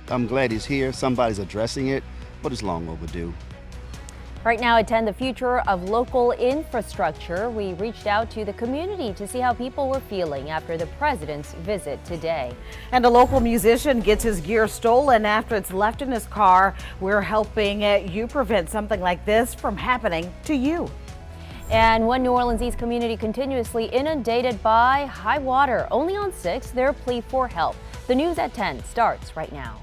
I'm glad he's here. Somebody's addressing it, but it's long overdue. Right now at 10, the future of local infrastructure. We reached out to the community to see how people were feeling after the president's visit today. And a local musician gets his gear stolen after it's left in his car. We're helping you prevent something like this from happening to you. And one New Orleans East community continuously inundated by high water. Only on 6, their plea for help. The news at 10 starts right now.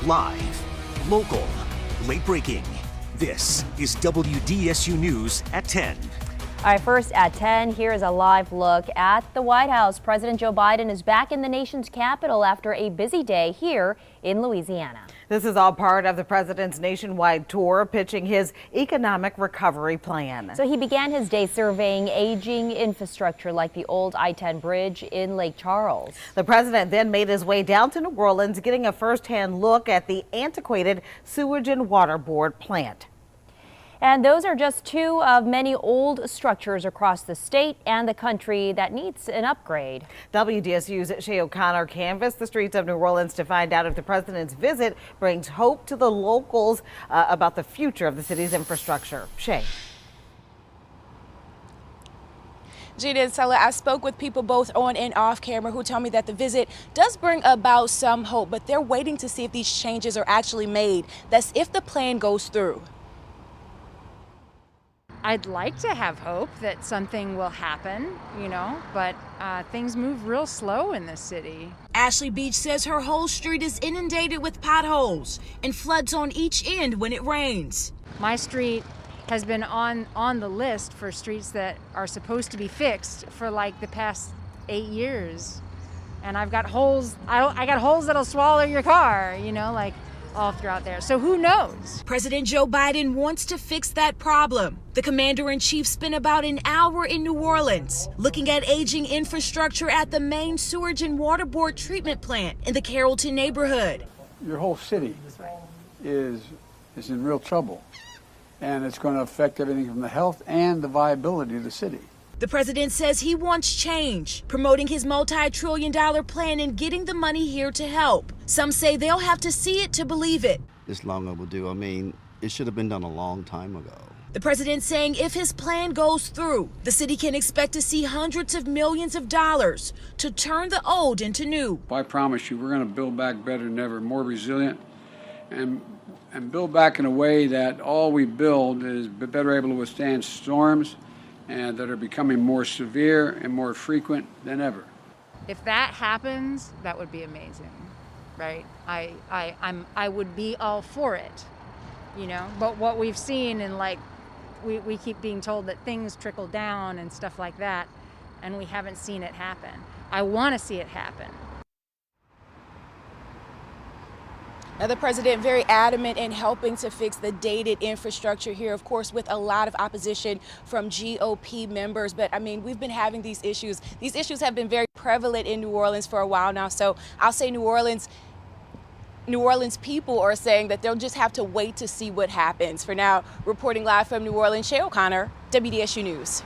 Live, local, late breaking. This is WDSU News at 10. All right, first at 10, here is a live look at the White House. President Joe Biden is back in the nation's capital after a busy day here in Louisiana. This is all part of the president's nationwide tour, pitching his economic recovery plan. So he began his day surveying aging infrastructure like the old I-10 bridge in Lake Charles. The president then made his way down to New Orleans, getting a first-hand look at the antiquated Sewage and Water Board plant. And those are just 2 of many old structures across the state and the country that needs an upgrade. WDSU's Shay O'Connor canvassed the streets of New Orleans to find out if the president's visit brings hope to the locals about the future of the city's infrastructure. Shay. Gina and Stella, I spoke with people both on and off camera who tell me that the visit does bring about some hope, but they're waiting to see if these changes are actually made. That's if the plan goes through. I'd like to have hope that something will happen, but things move real slow in this city. Ashley Beach says her whole street is inundated with potholes and floods on each end when it rains. My street has been on the list for streets that are supposed to be fixed for like the past 8 years. And I've got holes, I got holes that'll swallow your car, all throughout there. So who knows? President Joe Biden wants to fix that problem. The commander-in-chief spent about an hour in New Orleans looking at aging infrastructure at the main sewage and water board treatment plant in the Carrollton neighborhood. Your whole city is in real trouble, and it's going to affect everything from the health and the viability of the city. The president says he wants change, promoting his multi-trillion-dollar plan and getting the money here to help. Some say they'll have to see it to believe it. It's long overdue. I mean, it should have been done a long time ago. The president saying if his plan goes through, the city can expect to see hundreds of millions of dollars to turn the old into new. I promise you, we're going to build back better than ever, more resilient, and build back in a way that all we build is better able to withstand storms and that are becoming more severe and more frequent than ever. If that happens, that would be amazing, right? I would be all for it, But what we've seen and we keep being told that things trickle down and stuff like that, and we haven't seen it happen. I want to see it happen. Now, the president very adamant in helping to fix the dated infrastructure here, of course, with a lot of opposition from GOP members. But I mean, we've been having these issues. These issues have been very prevalent in New Orleans for a while now. So I'll say New Orleans people are saying that they'll just have to wait to see what happens. For now, reporting live from New Orleans, Shay O'Connor, WDSU News.